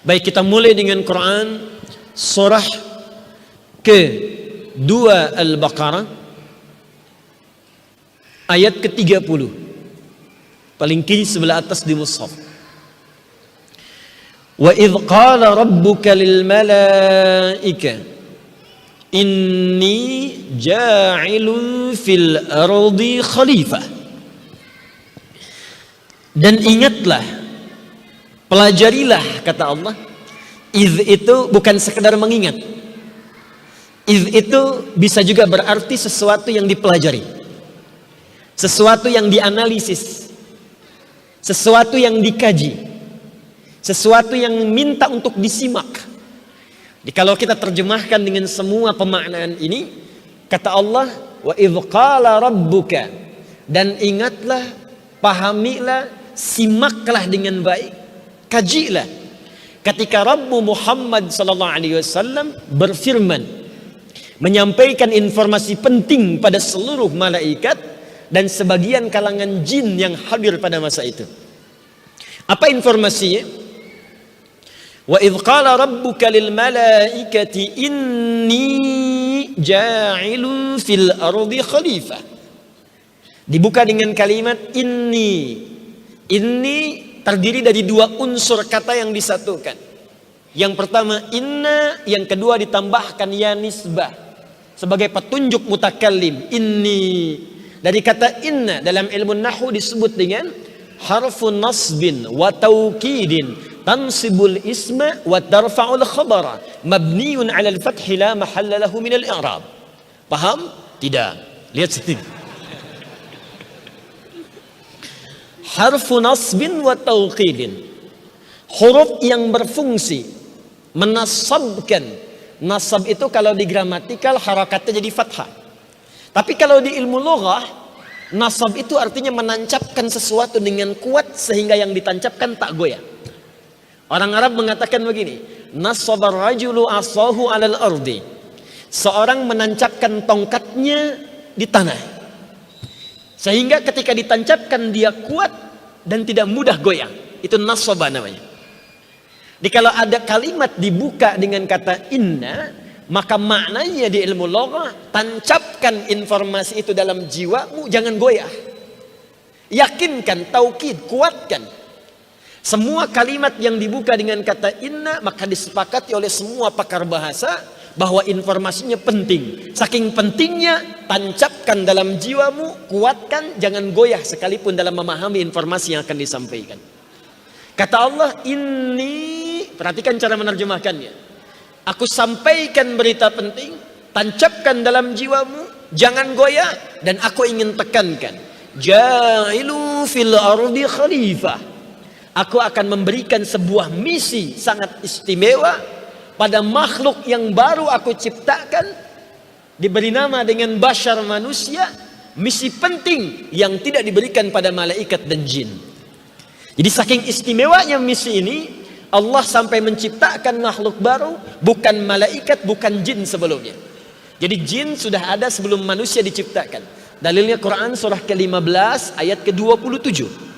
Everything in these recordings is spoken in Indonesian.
Baik, kita mulai dengan Quran surah ke-2 Al-Baqarah ayat ke-30. Paling kiri sebelah atas di mushaf. Wa idh qala rabbuka lil malaika inni ja'ilun fil ardi khalifah. Dan ingatlah, pelajarilah, kata Allah. Idh itu bukan sekedar mengingat. Idh itu bisa juga berarti sesuatu yang dipelajari, sesuatu yang dianalisis, sesuatu yang dikaji, sesuatu yang minta untuk disimak. Jadi kalau kita terjemahkan dengan semua pemaknaan ini, kata Allah, wa idh qala rabbuka, dan ingatlah, pahamilah, simaklah dengan baik, kajilah ketika Rabbu Muhammad sallallahu alaihi wasallam berfirman, menyampaikan informasi penting pada seluruh malaikat dan sebagian kalangan jin yang hadir pada masa itu. Apa informasinya? Wa idh qala rabbuka lil malaikati inni ja'ilun fil ardi khalifah. Dibuka dengan kalimat inni. Inni terdiri dari dua unsur kata yang disatukan. Yang pertama inna, yang kedua ditambahkan ya nisbah sebagai petunjuk mutakallim. Inni, dari kata inna dalam ilmu nahwu disebut dengan harfun nasbin wa taukidin tansibul isma wa tarfa'ul khabara mabniun 'ala al-fath la mahalla lahu min al-i'rab. Paham? Tidak. Lihat sini. Harfu nasbin wa taukidin, huruf yang berfungsi menasabkan. Nasab itu kalau di gramatikal harakatnya jadi fathah. Tapi kalau di ilmu lughah, nasab itu artinya menancapkan sesuatu dengan kuat sehingga yang ditancapkan tak goyah. Orang Arab mengatakan begini, nasabar rajulu asahu 'alal ardi. Seorang menancapkan tongkatnya di tanah, sehingga ketika ditancapkan dia kuat dan tidak mudah goyang. Itu nasaba namanya. Jadi kalau ada kalimat dibuka dengan kata inna, maka maknanya di ilmu lughah, tancapkan informasi itu dalam jiwamu, jangan goyah. Yakinkan, taukid, kuatkan. Semua kalimat yang dibuka dengan kata inna, maka disepakati oleh semua pakar bahasa bahwa informasinya penting. Saking pentingnya, tancapkan dalam jiwamu, kuatkan, jangan goyah sekalipun dalam memahami informasi yang akan disampaikan. Kata Allah, ini, perhatikan cara menerjemahkannya. Aku sampaikan berita penting, tancapkan dalam jiwamu, jangan goyah, dan aku ingin tekankan, ja'ilu fil ardi khalifah. Aku akan memberikan sebuah misi sangat istimewa pada makhluk yang baru aku ciptakan, diberi nama dengan bashar manusia, misi penting yang tidak diberikan pada malaikat dan jin. Jadi saking istimewanya misi ini, Allah sampai menciptakan makhluk baru, bukan malaikat, bukan jin sebelumnya. Jadi jin sudah ada sebelum manusia diciptakan. Dalilnya Quran surah ke-15 ayat ke-27.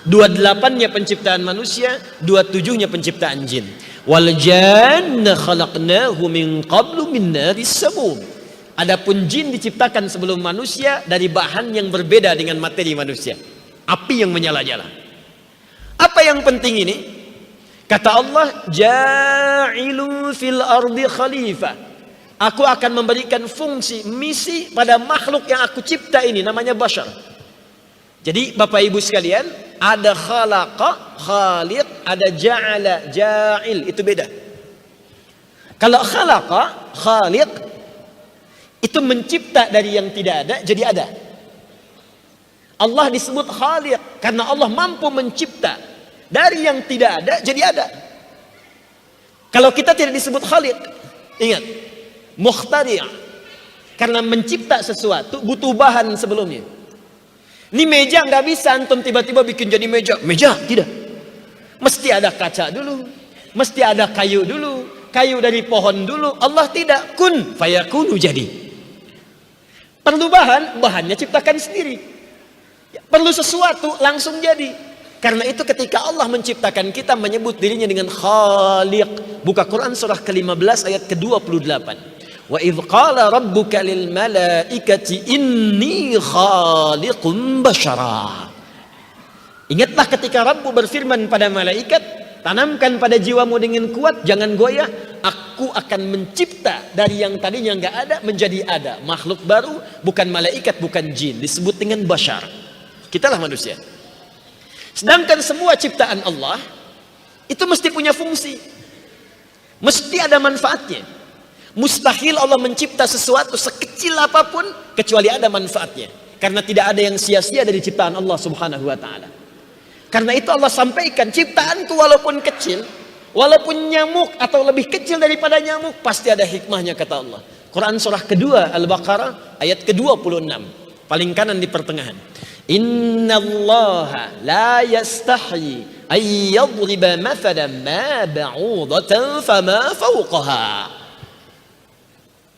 28-nya penciptaan manusia, 27-nya penciptaan jin. Wal janna khalaqnahu min qablu min naris samum. Adapun jin diciptakan sebelum manusia dari bahan yang berbeda dengan materi manusia, api yang menyala-nyala. Apa yang penting ini? Kata Allah, ja'ilu fil ardi khalifah. Aku akan memberikan fungsi, misi pada makhluk yang aku cipta ini, namanya bashar. Jadi Bapak Ibu sekalian, ada khalaqa, khaliq, ada ja'ala, ja'il, itu beda. Kalau khalaqa, khaliq, itu mencipta dari yang tidak ada jadi ada. Allah disebut khaliq karena Allah mampu mencipta dari yang tidak ada jadi ada. Kalau kita tidak disebut khaliq, ingat, mukhtari', karena mencipta sesuatu butuh bahan sebelumnya. Ini meja nggak bisa antum tiba-tiba bikin jadi meja. Meja tidak. Mesti ada kaca dulu, mesti ada kayu dulu, kayu dari pohon dulu. Allah tidak, kun fayakunu, jadi. Perlu bahan, bahannya ciptakan sendiri. Perlu sesuatu, langsung jadi. Karena itu ketika Allah menciptakan kita menyebut dirinya dengan Khaliq. Buka Quran surah ke-15 ayat ke-28. Wa idh qala rabbuka lil malaikati inni khaliqun basyara. Ingatlah ketika Rabbu berfirman pada malaikat, tanamkan pada jiwamu dengan kuat, jangan goyah. Aku akan mencipta dari yang tadinya nggak ada menjadi ada. Makhluk baru, bukan malaikat, bukan jin. Disebut dengan basyar. Kitalah manusia. Sedangkan semua ciptaan Allah itu mesti punya fungsi, mesti ada manfaatnya. Mustahil Allah mencipta sesuatu sekecil apapun kecuali ada manfaatnya, karena tidak ada yang sia-sia dari ciptaan Allah Subhanahu wa taala. Karena itu Allah sampaikan, ciptaanku walaupun kecil, walaupun nyamuk atau lebih kecil daripada nyamuk, pasti ada hikmahnya, kata Allah. Quran surah kedua Al-Baqarah ayat ke-26, paling kanan di pertengahan. Innallaha la yastahi ay yadriba mathalan ma ba'udatan fama fawqaha.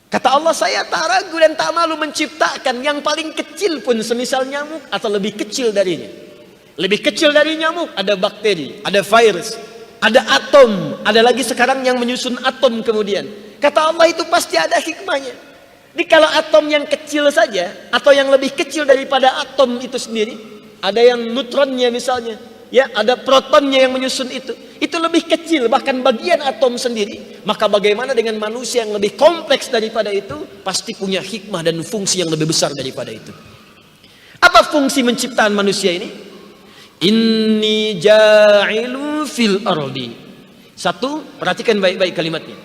Kata Allah, saya tak ragu dan tak malu menciptakan yang paling kecil pun semisal nyamuk atau lebih kecil darinya. Lebih kecil dari nyamuk ada bakteri, ada virus, ada atom, ada lagi sekarang yang menyusun atom kemudian. Kata Allah, itu pasti ada hikmahnya. Jadi kalau atom yang kecil saja atau yang lebih kecil daripada atom itu sendiri, ada yang neutronnya misalnya, ya, ada protonnya yang menyusun itu lebih kecil bahkan bagian atom sendiri. Maka bagaimana dengan manusia yang lebih kompleks daripada itu, pasti punya hikmah dan fungsi yang lebih besar daripada itu. Apa fungsi menciptakan manusia ini? Inni ja'ilu fil ardi. Satu, perhatikan baik-baik kalimatnya.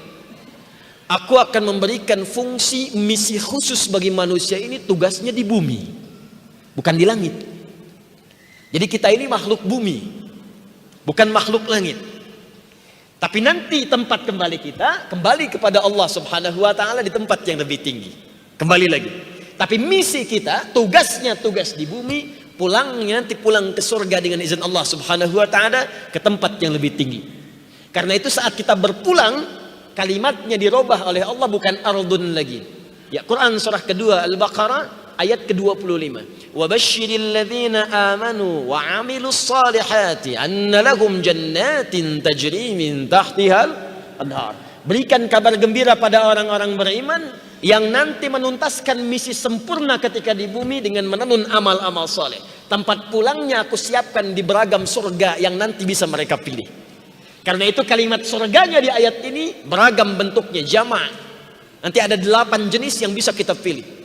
Aku akan memberikan fungsi misi khusus bagi manusia ini, tugasnya di bumi, bukan di langit. Jadi kita ini makhluk bumi, bukan makhluk langit. Tapi nanti tempat kembali kita kembali kepada Allah Subhanahu wa taala di tempat yang lebih tinggi. Kembali lagi. Tapi misi kita, tugasnya tugas di bumi, pulangnya nanti pulang ke surga dengan izin Allah Subhanahu wa taala ke tempat yang lebih tinggi. Karena itu saat kita berpulang, kalimatnya dirubah oleh Allah, bukan ardun lagi. Ya, Quran surah kedua Al-Baqarah ayat ke-25. Wa basyiril ladzina amanu wa 'amilus salihati anna lahum jannatin tajri min tahtihal anhar. Berikan kabar gembira pada orang-orang beriman yang nanti menuntaskan misi sempurna ketika di bumi dengan menenun amal-amal saleh. Tempat pulangnya aku siapkan di beragam surga yang nanti bisa mereka pilih. Karena itu kalimat surganya di ayat ini beragam bentuknya, jama'. Nanti ada 8 jenis yang bisa kita pilih.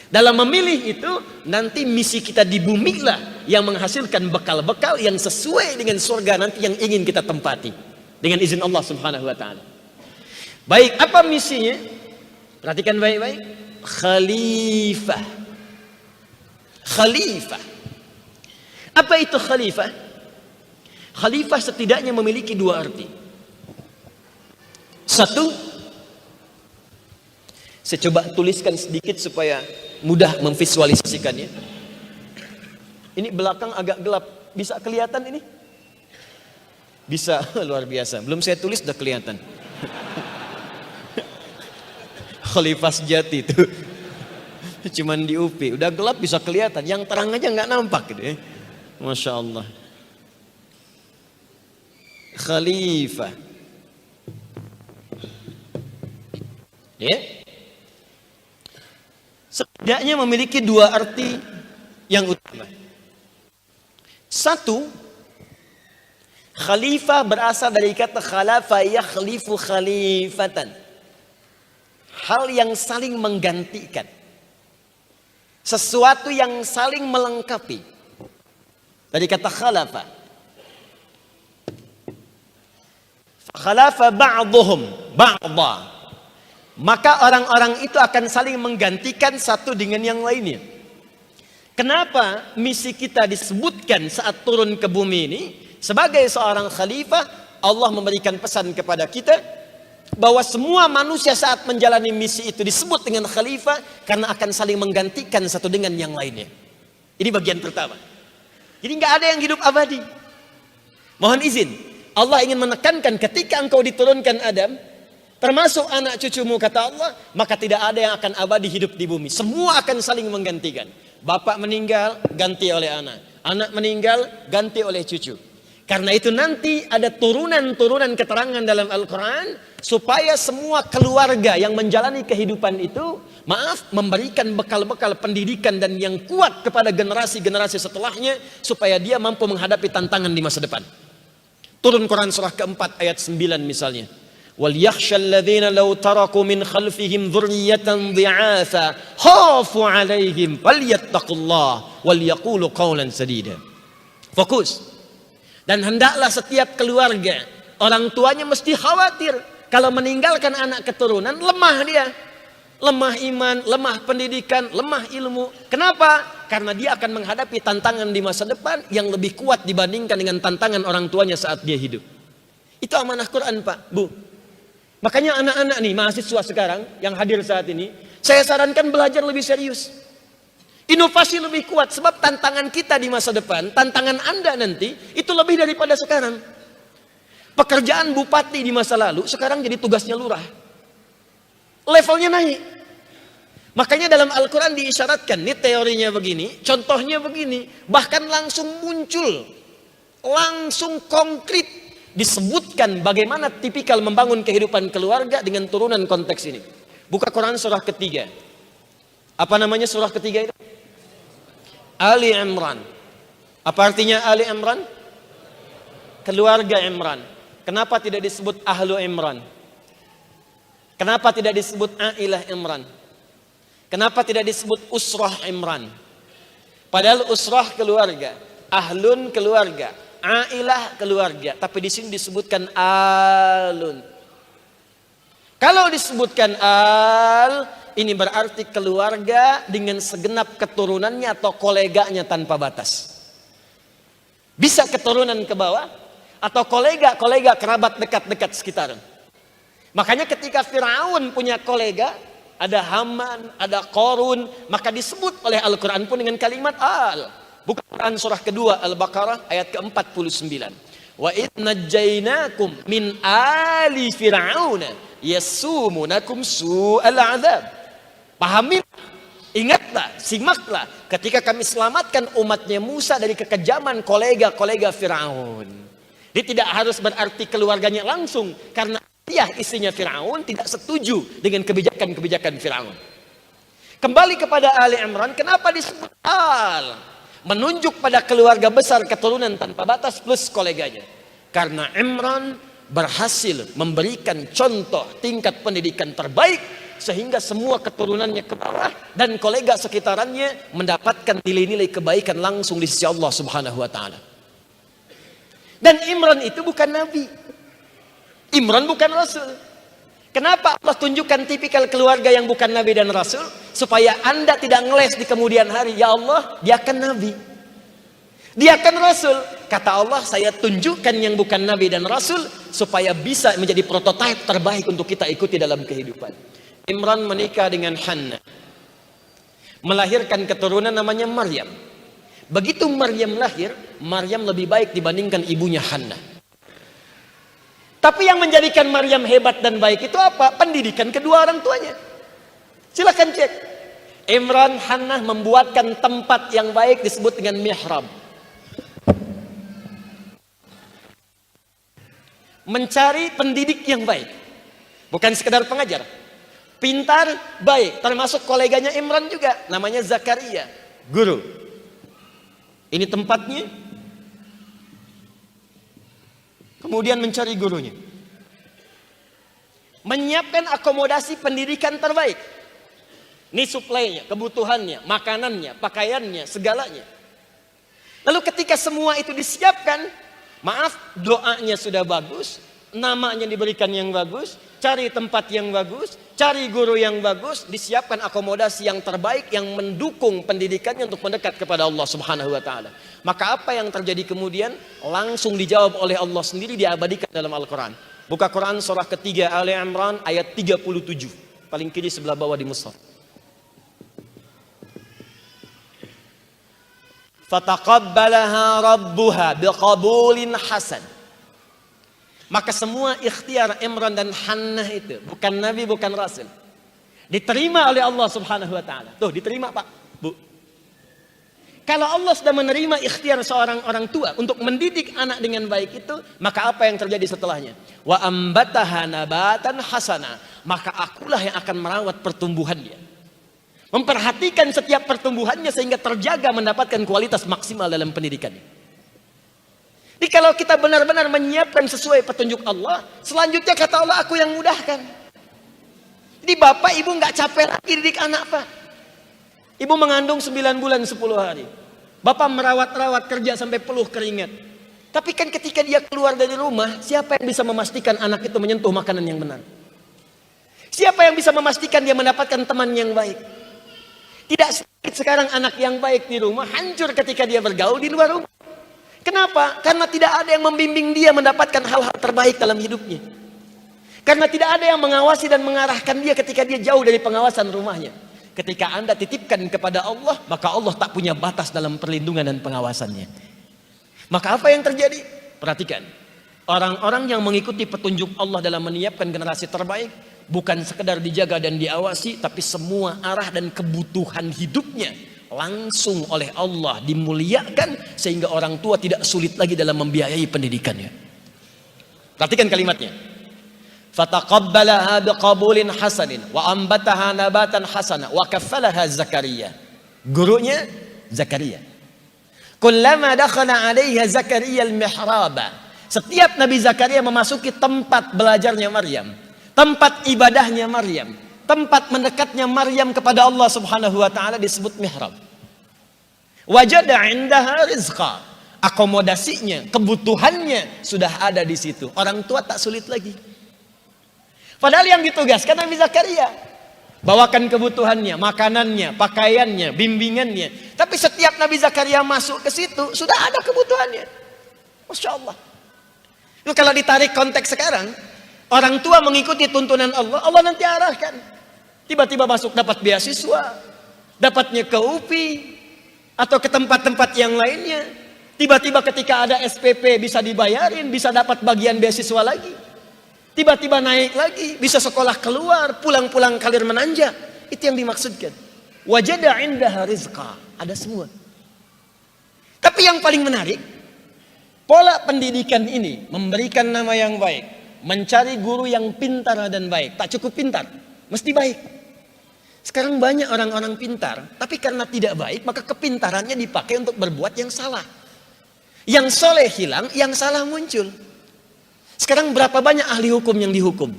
Dalam memilih itu, nanti misi kita di bumi lah yang menghasilkan bekal-bekal yang sesuai dengan surga nanti yang ingin kita tempati dengan izin Allah Subhanahu wa taala. Baik, apa misinya? Perhatikan baik-baik. Khalifah. Khalifah. Apa itu khalifah? Khalifah setidaknya memiliki 2 arti. Satu, saya coba tuliskan sedikit supaya mudah memvisualisasikannya. Ini belakang agak gelap, bisa kelihatan ini? Bisa, luar biasa. Belum saya tulis udah kelihatan. Khalifah sejati itu. Cuman di UP, udah gelap bisa kelihatan. Yang terang aja nggak nampak gitu ya. Masya Allah. Khalifah. Ya. Setidaknya memiliki 2 arti yang utama. Satu, khalifah berasal dari kata khalafa yakhlifu khalifatan. Hal yang saling menggantikan. Sesuatu yang saling melengkapi. Dari kata khalafa. Khalafa ba'dhum ba'dha. Maka orang-orang itu akan saling menggantikan satu dengan yang lainnya. Kenapa misi kita disebutkan saat turun ke bumi ini? Sebagai seorang khalifah, Allah memberikan pesan kepada kita bahwa semua manusia saat menjalani misi itu disebut dengan khalifah karena akan saling menggantikan satu dengan yang lainnya. Ini bagian pertama. Jadi nggak ada yang hidup abadi. Mohon izin, Allah ingin menekankan ketika engkau diturunkan Adam, termasuk anak cucumu kata Allah, maka tidak ada yang akan abadi hidup di bumi. Semua akan saling menggantikan. Bapak meninggal, ganti oleh anak. Anak meninggal, ganti oleh cucu. Karena itu nanti ada turunan-turunan keterangan dalam Al-Quran supaya semua keluarga yang menjalani kehidupan itu, memberikan bekal-bekal pendidikan dan yang kuat kepada generasi-generasi setelahnya supaya dia mampu menghadapi tantangan di masa depan. Turun Quran surah keempat ayat 9 misalnya. Wal yakhshal ladzina law taraku min khalfihim dzurriyyatan dhi'atsa khafu 'alaihim falyattaqullah wal yaqulu qawlan sadida. Fokus. Dan hendaklah setiap keluarga, orang tuanya mesti khawatir kalau meninggalkan anak keturunan, lemah dia. Lemah iman, lemah pendidikan, lemah ilmu. Kenapa? Karena dia akan menghadapi tantangan di masa depan yang lebih kuat dibandingkan dengan tantangan orang tuanya saat dia hidup. Itu amanah Quran, Pak, Bu. Makanya anak-anak nih, mahasiswa sekarang yang hadir saat ini, saya sarankan belajar lebih serius. Inovasi lebih kuat, sebab tantangan kita di masa depan, tantangan Anda nanti, itu lebih daripada sekarang. Pekerjaan bupati di masa lalu, sekarang jadi tugasnya lurah. Levelnya naik. Makanya dalam Al-Quran diisyaratkan, ini teorinya begini, contohnya begini, bahkan langsung muncul, langsung konkret, disebutkan bagaimana tipikal membangun kehidupan keluarga dengan turunan konteks ini. Buka Quran surah ketiga. Apa namanya surah ketiga itu? Ali Imran. Apa artinya Ali Imran? Keluarga Imran. Kenapa tidak disebut Ahlu Imran? Kenapa tidak disebut Ailah Imran? Kenapa tidak disebut Usrah Imran? Padahal Usrah keluarga, Ahlun keluarga, Ailah keluarga, tapi di sini disebutkan Alun. Kalau disebutkan Al, ini berarti keluarga dengan segenap keturunannya atau koleganya tanpa batas. Bisa keturunan ke bawah atau kolega-kolega kerabat dekat-dekat sekitaran. Makanya ketika Firaun punya kolega, ada Haman, ada Qarun, maka disebut oleh Al-Quran pun dengan kalimat Al. Buka Quran surah kedua Al-Baqarah ayat ke-49. Wa idh najjainakum min ali fir'auna yasumunakum su'al 'adzab. Pahami, ingatlah, simaklah ketika kami selamatkan umatnya Musa dari kekejaman kolega-kolega Firaun. Dia tidak harus berarti keluarganya langsung, karena dia istrinya Firaun tidak setuju dengan kebijakan-kebijakan Firaun. Kembali kepada Ali Imran, kenapa disebut Al? Menunjuk pada keluarga besar keturunan tanpa batas plus koleganya. Karena Imran berhasil memberikan contoh tingkat pendidikan terbaik sehingga semua keturunannya ke bawah dan kolega sekitarannya mendapatkan nilai-nilai kebaikan langsung di sisi Allah Subhanahu wa taala. Dan Imran itu bukan nabi. Imran bukan rasul. Kenapa Allah tunjukkan tipikal keluarga yang bukan nabi dan rasul? Supaya Anda tidak ngeles di kemudian hari. Ya Allah, dia akan nabi, dia akan rasul. Kata Allah, saya tunjukkan yang bukan nabi dan rasul supaya bisa menjadi prototipe terbaik untuk kita ikuti dalam kehidupan. Imran menikah dengan Hannah, melahirkan keturunan namanya Maryam. Begitu Maryam lahir, Maryam lebih baik dibandingkan ibunya Hannah. Tapi yang menjadikan Maryam hebat dan baik itu apa? Pendidikan kedua orang tuanya. Silakan cek. Imran Hannah membuatkan tempat yang baik disebut dengan mihrab. Mencari pendidik yang baik, bukan sekedar pengajar. Pintar, baik, termasuk koleganya Imran juga, namanya Zakaria, guru. Ini tempatnya. Kemudian mencari gurunya, menyiapkan akomodasi pendidikan terbaik. Ini suplainya, kebutuhannya, makanannya, pakaiannya, segalanya. Lalu ketika semua itu disiapkan, maaf, doanya sudah bagus, namanya diberikan yang bagus, cari tempat yang bagus, cari guru yang bagus, disiapkan akomodasi yang terbaik yang mendukung pendidikannya untuk mendekat kepada Allah Subhanahu wa taala. Maka apa yang terjadi kemudian? Langsung dijawab oleh Allah sendiri, diabadikan dalam Al-Quran. Buka Quran surah ketiga Ali Imran ayat 37, paling kiri sebelah bawah di mushaf. Fataqabbalaha rabbuha biqabulin hasan. Maka semua ikhtiar Imran dan Hannah itu, bukan nabi, bukan rasul, diterima oleh Allah Subhanahu wa taala. Tuh, diterima, Pak, Bu. Kalau Allah sudah menerima ikhtiar seorang orang tua untuk mendidik anak dengan baik itu, maka apa yang terjadi setelahnya? Wa ambataha nabatan hasana, maka akulah yang akan merawat pertumbuhannya. Memperhatikan setiap pertumbuhannya sehingga terjaga mendapatkan kualitas maksimal dalam pendidikannya. Jadi kalau kita benar-benar menyiapkan sesuai petunjuk Allah, selanjutnya kata Allah, aku yang mudahkan. Jadi bapak ibu nggak capek lagi didik anak, Pak. Ibu mengandung 9 bulan 10 hari. Bapak merawat-rawat kerja sampai peluh keringat. Tapi kan ketika dia keluar dari rumah, siapa yang bisa memastikan anak itu menyentuh makanan yang benar? Siapa yang bisa memastikan dia mendapatkan teman yang baik? Tidak sedikit sekarang anak yang baik di rumah hancur ketika dia bergaul di luar rumah. Kenapa? Karena tidak ada yang membimbing dia mendapatkan hal-hal terbaik dalam hidupnya. Karena tidak ada yang mengawasi dan mengarahkan dia ketika dia jauh dari pengawasan rumahnya. Ketika Anda titipkan kepada Allah, maka Allah tak punya batas dalam perlindungan dan pengawasannya. Maka apa yang terjadi? Perhatikan. Orang-orang yang mengikuti petunjuk Allah dalam menyiapkan generasi terbaik, bukan sekedar dijaga dan diawasi, tapi semua arah dan kebutuhan hidupnya langsung oleh Allah dimuliakan, sehingga orang tua tidak sulit lagi dalam membiayai pendidikannya. Perhatikan kalimatnya. Fataqabbalaha biqabulin hasanin wa ambataha nabatan hasana wa kaffalaha Zakaria. Gurunya Zakaria. Kullama dakhala 'alaiha Zakaria al-mihraba. Setiap Nabi Zakaria memasuki tempat belajarnya Maryam, tempat ibadahnya Maryam, tempat mendekatnya Maryam kepada Allah Subhanahu wa taala disebut mihrab. Wajada 'indaha rizqa. Akomodasinya, kebutuhannya sudah ada di situ. Orang tua tak sulit lagi. Padahal yang ditugaskan Nabi Zakaria, bawakan kebutuhannya, makanannya, pakaiannya, bimbingannya. Tapi setiap Nabi Zakaria masuk ke situ, sudah ada kebutuhannya. Masya Allah. Itu kalau ditarik konteks sekarang, orang tua mengikuti tuntunan Allah, Allah nanti arahkan. Tiba-tiba masuk dapat beasiswa, dapatnya ke UPI, atau ke tempat-tempat yang lainnya. Tiba-tiba ketika ada SPP bisa dibayarin, bisa dapat bagian beasiswa lagi. Tiba-tiba naik lagi, bisa sekolah keluar, pulang-pulang kalir menanjak. Itu yang dimaksudkan. Wajada indaha rizqa. Ada semua. Tapi yang paling menarik, pola pendidikan ini memberikan nama yang baik, mencari guru yang pintar dan baik. Tak cukup pintar, mesti baik. Sekarang banyak orang-orang pintar, tapi karena tidak baik, maka kepintarannya dipakai untuk berbuat yang salah. Yang soleh hilang, yang salah muncul. Sekarang berapa banyak ahli hukum yang dihukum?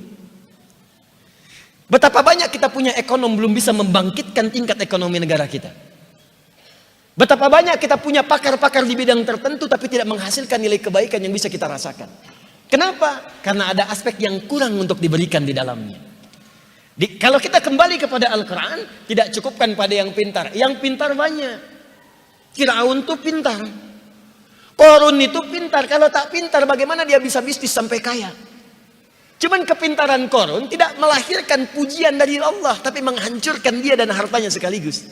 Betapa banyak kita punya ekonom belum bisa membangkitkan tingkat ekonomi negara kita. Betapa banyak kita punya pakar-pakar di bidang tertentu tapi tidak menghasilkan nilai kebaikan yang bisa kita rasakan. Kenapa? Karena ada aspek yang kurang untuk diberikan di dalamnya. Kalau kita kembali kepada Al-Quran, tidak cukupkan pada yang pintar. Yang pintar banyak. Firaun itu pintar. Korun itu pintar. Kalau tak pintar, bagaimana dia bisa bisnis sampai kaya? Cuman kepintaran Korun tidak melahirkan pujian dari Allah, tapi menghancurkan dia dan hartanya sekaligus.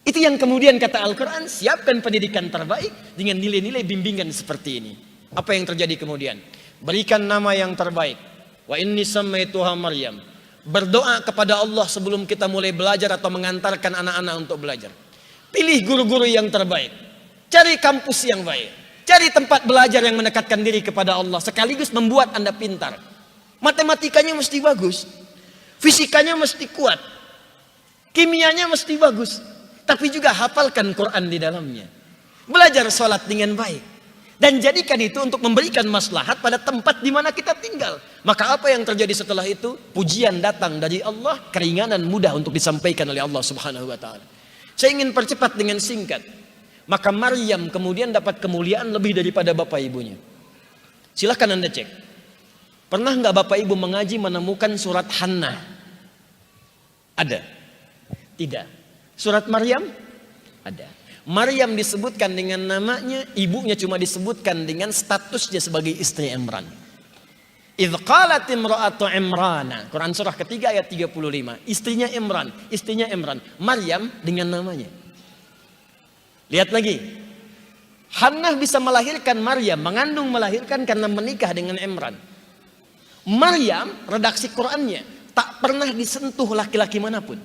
Itu yang kemudian kata Al-Quran, siapkan pendidikan terbaik dengan nilai-nilai bimbingan seperti ini. Apa yang terjadi kemudian? Berikan nama yang terbaik. Wa inni sammaituha Maryam. Berdoa kepada Allah sebelum kita mulai belajar atau mengantarkan anak-anak untuk belajar. Pilih guru-guru yang terbaik. Cari kampus yang baik. Cari tempat belajar yang mendekatkan diri kepada Allah. Sekaligus membuat Anda pintar. Matematikanya mesti bagus. Fisikanya mesti kuat. Kimianya mesti bagus. Tapi juga hafalkan Quran di dalamnya. Belajar sholat dengan baik. Dan jadikan itu untuk memberikan maslahat pada tempat di mana kita tinggal. Maka apa yang terjadi setelah itu? Pujian datang dari Allah. Keringanan mudah untuk disampaikan oleh Allah Subhanahu wa ta'ala. Saya ingin percepat dengan singkat. Maka Maryam kemudian dapat kemuliaan lebih daripada bapak ibunya. Silahkan Anda cek. Pernah nggak bapak ibu mengaji menemukan surat Hannah? Ada? Tidak. Surat Maryam? Ada. Maryam disebutkan dengan namanya, ibunya cuma disebutkan dengan statusnya sebagai istri Imran. Idh qalat imra'atu Imrana. Quran surah ketiga ayat 35. Istrinya Imran. Maryam dengan namanya. Lihat lagi. Hannah bisa melahirkan Maryam, mengandung melahirkan karena menikah dengan Imran. Maryam, redaksi Qur'annya, tak pernah disentuh laki-laki manapun.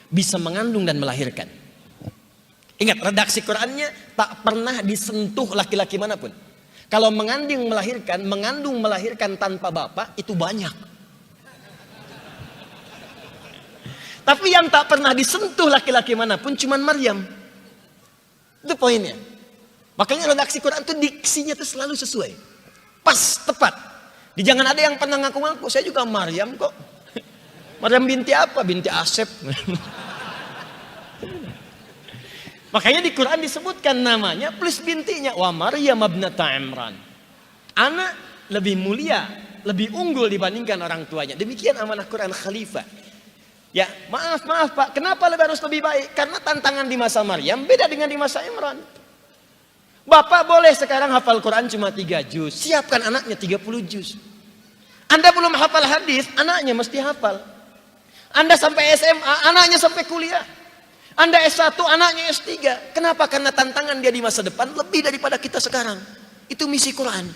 Bisa mengandung dan melahirkan. Ingat, redaksi Qurannya tak pernah disentuh laki-laki manapun. Kalau mengandung melahirkan tanpa bapak itu banyak. Tapi yang tak pernah disentuh laki-laki manapun cuman Maryam. Itu poinnya. Makanya redaksi Quran itu diksinya tuh selalu sesuai. Pas, tepat. Jangan ada yang pernah ngaku-ngaku, saya juga Maryam kok. Maryam binti apa? Binti Asep. Makanya di Quran disebutkan namanya plus bintinya. Wa Maryam ibnata Imran. Anak lebih mulia, lebih unggul dibandingkan orang tuanya. Demikian amanah Quran khalifah. Ya, maaf Pak, kenapa harus lebih baik? Karena tantangan di masa Maryam beda dengan di masa Imran. Bapak boleh sekarang hafal Quran cuma 3 juz, siapkan anaknya 30 juz. Anda belum hafal hadis, anaknya mesti hafal. Anda sampai SMA, anaknya sampai kuliah. Anda S1, anaknya S3. Kenapa? Karena tantangan dia di masa depan lebih daripada kita sekarang. Itu misi Quran.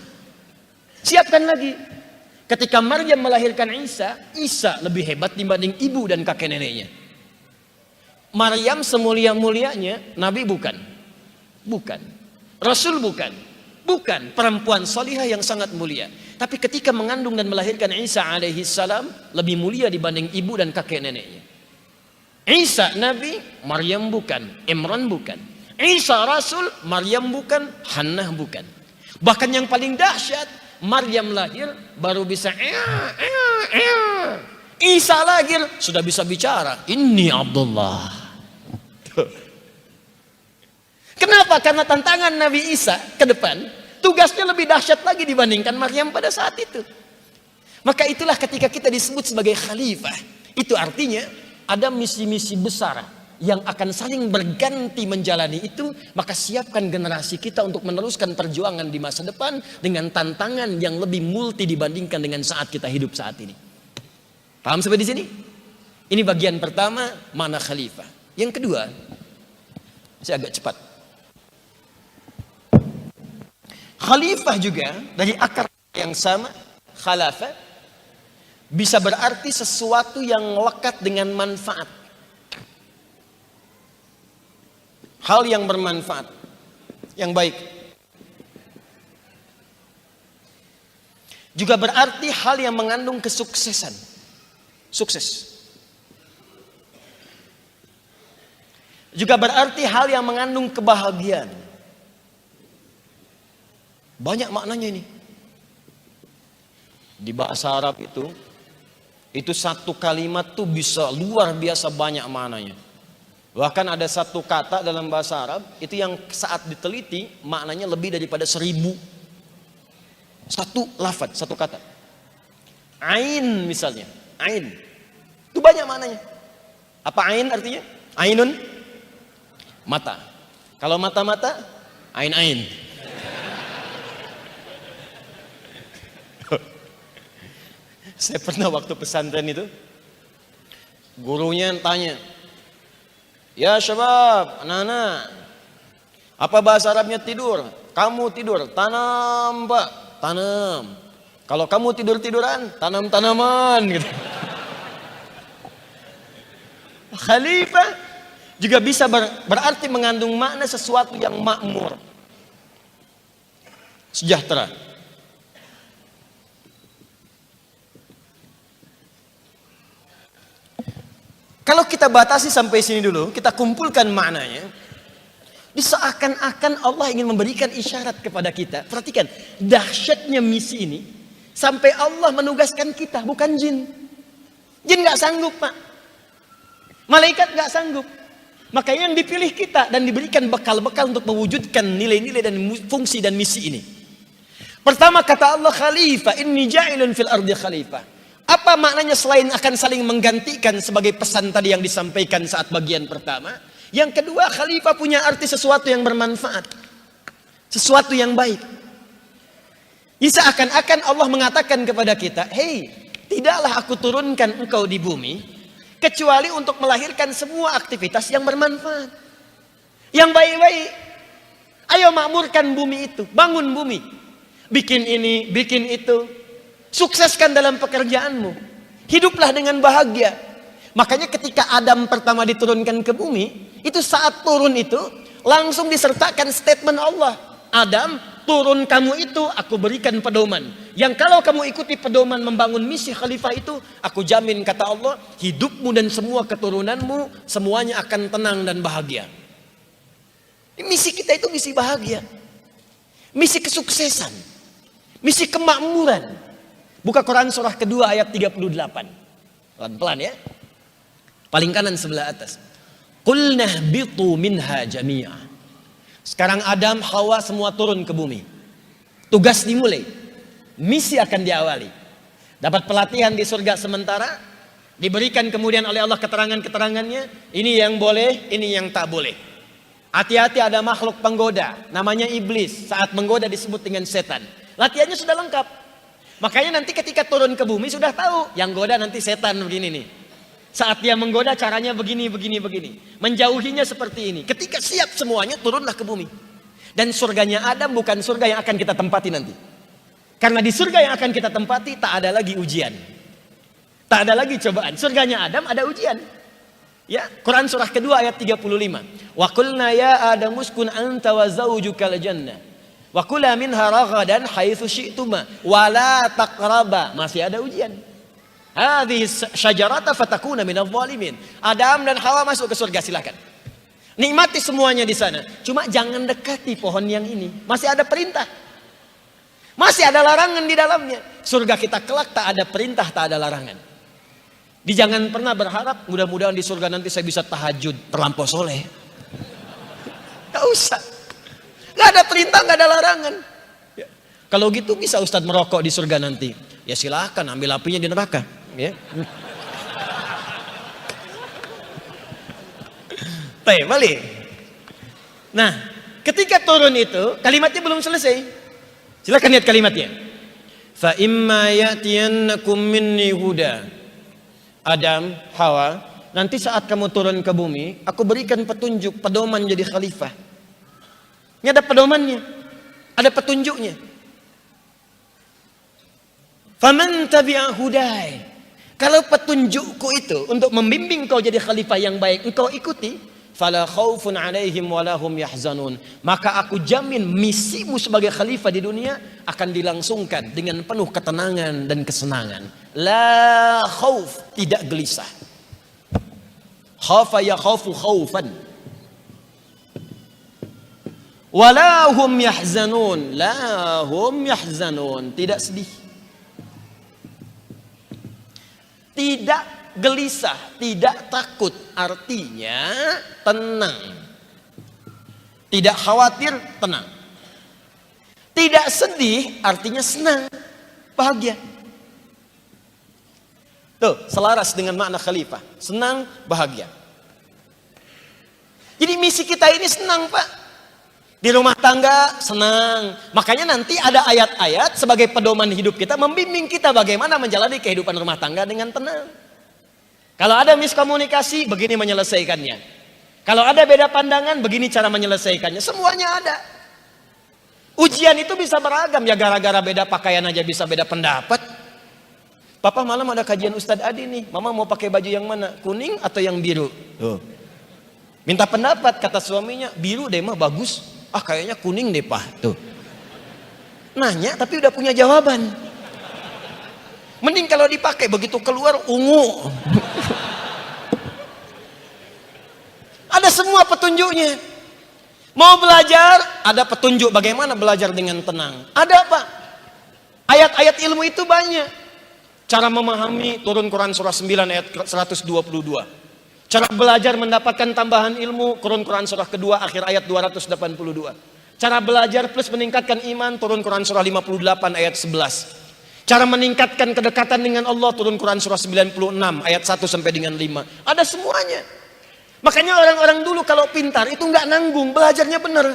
Siapkan lagi. Ketika Maryam melahirkan Isa, Isa lebih hebat dibanding ibu dan kakek neneknya. Maryam semulia-mulianya, Nabi bukan. Bukan. Rasul bukan. Bukan. Perempuan salihah yang sangat mulia. Tapi ketika mengandung dan melahirkan Isa alaihi salam, lebih mulia dibanding ibu dan kakek neneknya. Isa Nabi, Maryam bukan. Imran bukan. Isa Rasul, Maryam bukan. Hannah bukan. Bahkan yang paling dahsyat, Maryam lahir baru bisa Isa lahir sudah bisa bicara. Inni Abdullah. Kenapa? Karena tantangan Nabi Isa ke depan tugasnya lebih dahsyat lagi dibandingkan Maryam pada saat itu. Maka itulah ketika kita disebut sebagai khalifah. Itu artinya ada misi-misi besar yang akan saling berganti menjalani itu. Maka siapkan generasi kita untuk meneruskan perjuangan di masa depan dengan tantangan yang lebih multi dibandingkan dengan saat kita hidup saat ini. Paham sampai di sini? Ini bagian pertama, mana khalifah. Yang kedua, saya agak cepat. Khalifah juga dari akar yang sama, khalafah bisa berarti sesuatu yang lekat dengan manfaat. Hal yang bermanfaat, yang baik. Juga berarti hal yang mengandung kesuksesan. Sukses. Juga berarti hal yang mengandung kebahagiaan. Banyak maknanya ini. Di bahasa Arab itu satu kalimat tuh bisa luar biasa banyak maknanya. Bahkan ada satu kata dalam bahasa Arab itu yang saat diteliti maknanya lebih daripada 1000. Satu lafaz, satu kata. Ain misalnya, ain. Itu banyak maknanya. Apa ain artinya? Ainun, mata. Kalau mata-mata, ain-ain. Saya pernah waktu pesantren itu, gurunya tanya, ya syabab, anak-anak, apa bahasa Arabnya tidur? Kamu tidur, tanam pak, tanam. Kalau kamu tidur-tiduran, tanam tanaman gitu. Khalifah juga bisa berarti mengandung makna sesuatu yang makmur, sejahtera. Kalau kita batasi sampai sini dulu, kita kumpulkan maknanya. Seakan-akan Allah ingin memberikan isyarat kepada kita. Perhatikan, dahsyatnya misi ini. Sampai Allah menugaskan kita, bukan jin. Jin gak sanggup pak. Malaikat gak sanggup. Makanya yang dipilih kita dan diberikan bekal-bekal untuk mewujudkan nilai-nilai dan fungsi dan misi ini. Pertama kata Allah, khalifah, inni ja'ilun fil ardi khalifah. Apa maknanya selain akan saling menggantikan sebagai pesan tadi yang disampaikan saat bagian pertama? Yang kedua, khalifah punya arti sesuatu yang bermanfaat. Sesuatu yang baik. Seakan-akan Allah mengatakan kepada kita, hei, tidaklah aku turunkan engkau di bumi kecuali untuk melahirkan semua aktivitas yang bermanfaat. Yang baik-baik. Ayo makmurkan bumi itu, bangun bumi. Bikin ini, bikin itu. Sukseskan dalam pekerjaanmu. Hiduplah dengan bahagia. Makanya ketika Adam pertama diturunkan ke bumi, itu saat turun itu, langsung disertakan statement Allah. Adam, turun kamu itu aku berikan pedoman. Yang kalau kamu ikuti pedoman membangun misi khalifah itu, aku jamin kata Allah, hidupmu dan semua keturunanmu semuanya akan tenang dan bahagia. Misi kita itu misi bahagia. Misi kesuksesan. Misi kemakmuran. Buka Quran surah kedua ayat 38. Pelan-pelan ya. Paling kanan sebelah atas. Qul nahbitu minha jami'a. Sekarang Adam, Hawa semua turun ke bumi. Tugas dimulai. Misi akan diawali. Dapat pelatihan di surga sementara. Diberikan kemudian oleh Allah keterangan-keterangannya. Ini yang boleh, ini yang tak boleh. Hati-hati ada makhluk penggoda. Namanya iblis. Saat menggoda disebut dengan setan. Latihannya sudah lengkap. Makanya nanti ketika turun ke bumi sudah tahu. Yang goda nanti setan begini nih. Saat dia menggoda caranya begini. Menjauhinya seperti ini. Ketika siap semuanya turunlah ke bumi. Dan surganya Adam bukan surga yang akan kita tempati nanti. Karena di surga yang akan kita tempati tak ada lagi ujian. Tak ada lagi cobaan. Surganya Adam ada ujian. Ya, Quran surah kedua ayat 35. Wa qulna ya Adam uskun anta wa zawjukal jannah. Wa kula minha ragadan haitsu syi'tuma wa la taqraba. Masih ada ujian. Hadhihi syajarata fatakuna minadh dhalimin. Adam dan Hawa masuk ke surga, silakan. Nikmati semuanya di sana. Cuma jangan dekati pohon yang ini. Masih ada perintah. Masih ada larangan di dalamnya. Surga kita kelak tak ada perintah, tak ada larangan. Jangan pernah berharap mudah-mudahan di surga nanti saya bisa tahajud terlampau soleh. Gak usah. Gak ada perintah, gak ada larangan. Ya. Kalau gitu bisa Ustadz merokok di surga nanti. Ya silahkan ambil apinya di neraka. Ya. Baik, balik. Nah, ketika turun itu kalimatnya belum selesai. Silakan lihat kalimatnya. Fa imma ya'tiyannakum minni huda. Adam, Hawa, nanti saat kamu turun ke bumi, aku berikan petunjuk, pedoman jadi khalifah. Ini ada pedomannya, ada petunjuknya. Faman tabi'a hudai. Kalau petunjukku itu untuk membimbing kau jadi khalifah yang baik, engkau ikuti, fala khaufun 'alaihim wa lahum yahzanun. Maka aku jamin misimu sebagai khalifah di dunia akan dilangsungkan dengan penuh ketenangan dan kesenangan. La khauf, tidak gelisah. Khafa ya khaufu khaufan. Wa lahum yahzanun, lahum yahzanun, tidak sedih. Tidak gelisah, tidak takut, artinya tenang. Tidak khawatir, tenang. Tidak sedih, artinya senang, bahagia. Tuh, selaras dengan makna khalifah. Senang, bahagia. Jadi misi kita ini senang, Pak. Di rumah tangga senang. Makanya nanti ada ayat-ayat sebagai pedoman hidup kita, membimbing kita bagaimana menjalani kehidupan rumah tangga dengan tenang. Kalau ada miskomunikasi, begini menyelesaikannya. Kalau ada beda pandangan, begini cara menyelesaikannya. Semuanya ada. Ujian itu bisa beragam. Ya gara-gara beda pakaian aja bisa beda pendapat. Papa malam ada kajian Ustadz Adi nih. Mama mau pakai baju yang mana? Kuning atau yang biru? Tuh. Minta pendapat, kata suaminya, biru deh mah bagus. Ah kayaknya kuning deh Pak. Tuh. Nanya tapi udah punya jawaban. Mending kalau dipakai begitu keluar ungu. Ada semua petunjuknya. Mau belajar, ada petunjuk bagaimana belajar dengan tenang. Ada Pak. Ayat-ayat ilmu itu banyak. Cara memahami, turun Quran surah 9 ayat 122. Cara belajar mendapatkan tambahan ilmu, turun Quran surah kedua akhir ayat 282. Cara belajar plus meningkatkan iman, turun Quran surah 58 ayat 11. Cara meningkatkan kedekatan dengan Allah, turun Quran surah 96 ayat 1 sampai dengan 5. Ada semuanya. Makanya orang-orang dulu kalau pintar itu nggak nanggung, belajarnya benar.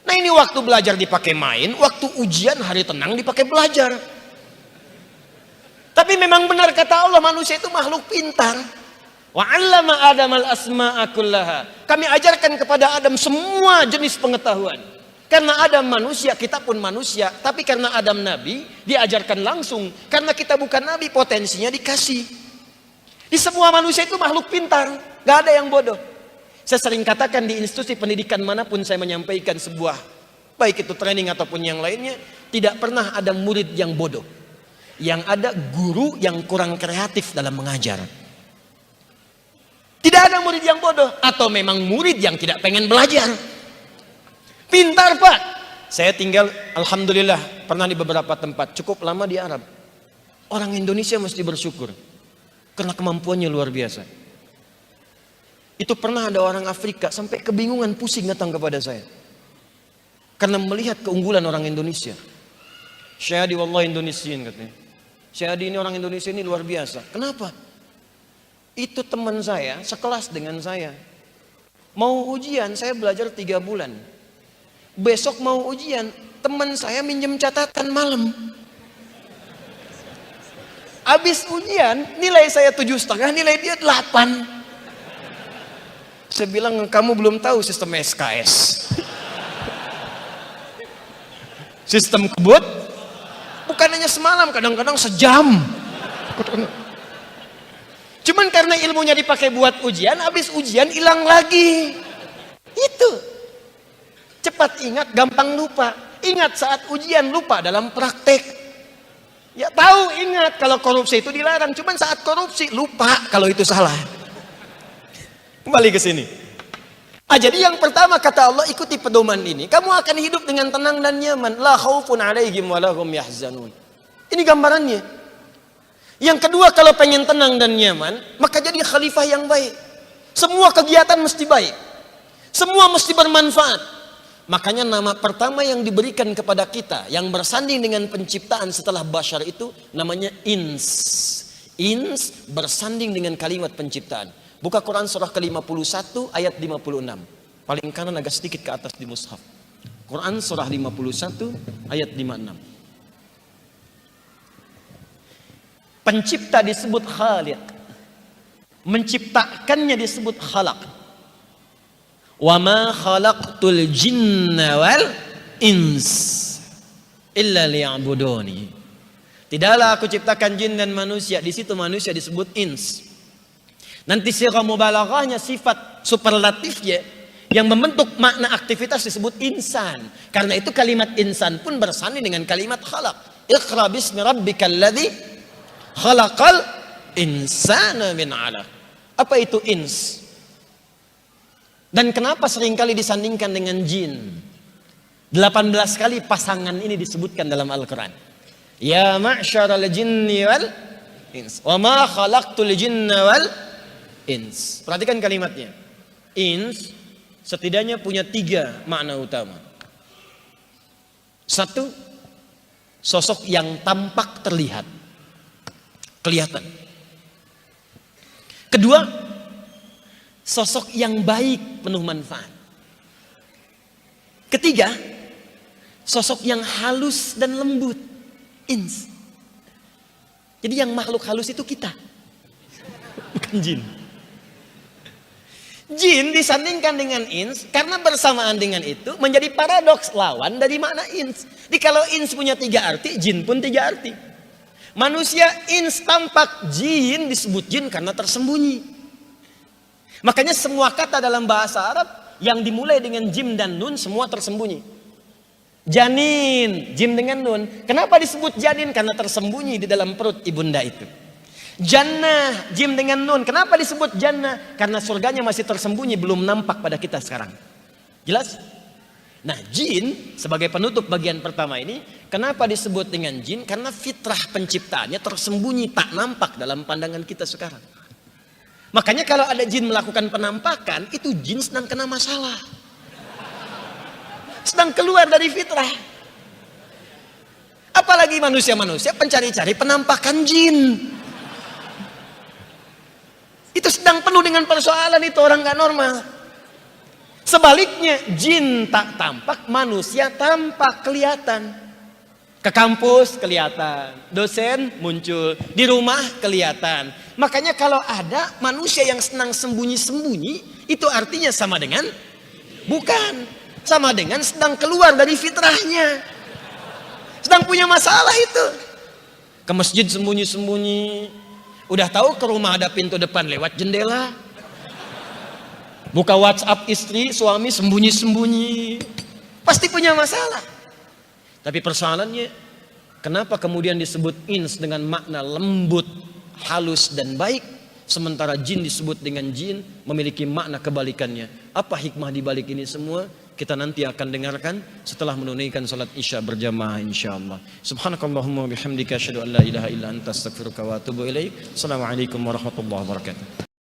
Nah ini waktu belajar dipakai main, waktu ujian hari tenang dipakai belajar. Tapi memang benar kata Allah, manusia itu makhluk pintar. Wa 'allama Adam al-asma'a kullaha. Kami ajarkan kepada Adam semua jenis pengetahuan. Karena Adam manusia, kita pun manusia. Tapi karena Adam nabi, diajarkan langsung. Karena kita bukan nabi, potensinya dikasih. Di semua manusia itu makhluk pintar, gak ada yang bodoh. Saya sering katakan di institusi pendidikan manapun saya menyampaikan sebuah, baik itu training ataupun yang lainnya, tidak pernah ada murid yang bodoh. Yang ada guru yang kurang kreatif dalam mengajar. Tidak ada murid yang bodoh, atau memang murid yang tidak pengen belajar. Pintar Pak. Saya tinggal, alhamdulillah, pernah di beberapa tempat, cukup lama di Arab. Orang Indonesia mesti bersyukur, karena kemampuannya luar biasa. Itu pernah ada orang Afrika sampai kebingungan, pusing datang kepada saya karena melihat keunggulan orang Indonesia. Syahadi wallah Indonesian katanya. Syahadi ini orang Indonesia ini luar biasa. Kenapa? Itu teman saya sekelas dengan saya. Mau ujian saya belajar 3 bulan. Besok mau ujian teman saya minjem catatan malam. Habis ujian nilai saya 7,5, nilai dia 8. Saya bilang, kamu belum tahu sistem SKS. Sistem kebut bukan hanya semalam, kadang-kadang sejam. Cuman karena ilmunya dipakai buat ujian, habis ujian hilang lagi. Itu. Cepat ingat, gampang lupa. Ingat saat ujian, lupa dalam praktek. Ya tahu, ingat kalau korupsi itu dilarang. Cuman saat korupsi lupa kalau itu salah. Kembali ke sini. Jadi yang pertama kata Allah, ikuti pedoman ini. Kamu akan hidup dengan tenang dan nyaman. La khaufun alaihim wa lahum yahzanun. Ini gambarannya. Yang kedua, kalau pengen tenang dan nyaman, maka jadi khalifah yang baik. Semua kegiatan mesti baik. Semua mesti bermanfaat. Makanya nama pertama yang diberikan kepada kita, yang bersanding dengan penciptaan setelah Bashar itu, namanya Ins. Ins bersanding dengan kalimat penciptaan. Buka Quran surah ke-51 ayat 56. Paling kanan agak sedikit ke atas di mushaf. Quran surah 51 ayat 56. Pencipta disebut Khaliq. Menciptakannya disebut Khalaq. Wa ma khalaqtul jinna wal ins illa liya'buduni. Tidaklah aku ciptakan jin dan manusia. Di situ manusia disebut ins. Nanti sirah mubalaghahnya sifat superlatifnya yang membentuk makna aktivitas disebut insan. Karena itu kalimat insan pun bersanding dengan kalimat khalaq. Iqra bismi rabbikal ladzi khalaqal insana min 'alaq. Apa itu ins? Dan kenapa seringkali disandingkan dengan jin? 18 kali pasangan ini disebutkan dalam Al-Quran. Ya ma'syaral jinni wal ins wa ma khalaqtul jinna wal ins. Perhatikan kalimatnya. Ins setidaknya punya 3 makna utama. 1, sosok yang tampak terlihat, kelihatan. Kedua, sosok yang baik, penuh manfaat. Ketiga, sosok yang halus dan lembut, ins. Jadi yang makhluk halus itu kita, bukan jin. Jin disandingkan dengan ins karena bersamaan dengan itu menjadi paradoks, lawan dari makna ins. Jadi kalau ins punya 3 arti, jin pun 3 arti. Manusia ins tampak, jin disebut jin karena tersembunyi. Makanya semua kata dalam bahasa Arab yang dimulai dengan jim dan nun semua tersembunyi. Janin, jim dengan nun. Kenapa disebut janin? Karena tersembunyi di dalam perut ibunda itu. Jannah, jim dengan nun. Kenapa disebut jannah? Karena surganya masih tersembunyi, belum nampak pada kita sekarang. Jelas? Nah, jin sebagai penutup bagian pertama ini, kenapa disebut dengan jin? Karena fitrah penciptaannya tersembunyi, tak nampak dalam pandangan kita sekarang. Makanya kalau ada jin melakukan penampakan, itu jin sedang kena masalah. Sedang keluar dari fitrah. Apalagi manusia-manusia pencari-cari penampakan jin. Itu sedang penuh dengan persoalan, itu orang gak normal. Sebaliknya, jin tak tampak, manusia tampak, kelihatan. Ke kampus kelihatan, dosen muncul, di rumah kelihatan. Makanya kalau ada manusia yang senang sembunyi-sembunyi, itu artinya sama dengan bukan, sama dengan sedang keluar dari fitrahnya, sedang punya masalah itu. Ke masjid sembunyi-sembunyi, udah tahu ke rumah ada pintu depan lewat jendela. Buka WhatsApp istri, suami sembunyi-sembunyi. Pasti punya masalah. Tapi persoalannya, kenapa kemudian disebut ins dengan makna lembut, halus dan baik, sementara jin disebut dengan jin memiliki makna kebalikannya? Apa hikmah di balik ini semua? Kita nanti akan dengarkan setelah menunaikan salat Isya berjamaah insyaallah. Subhanakallahumma wa bihamdika asyhadu an la ilaha illa anta astaghfiruka wa atubu ilaik. Assalamualaikum warahmatullahi wabarakatuh.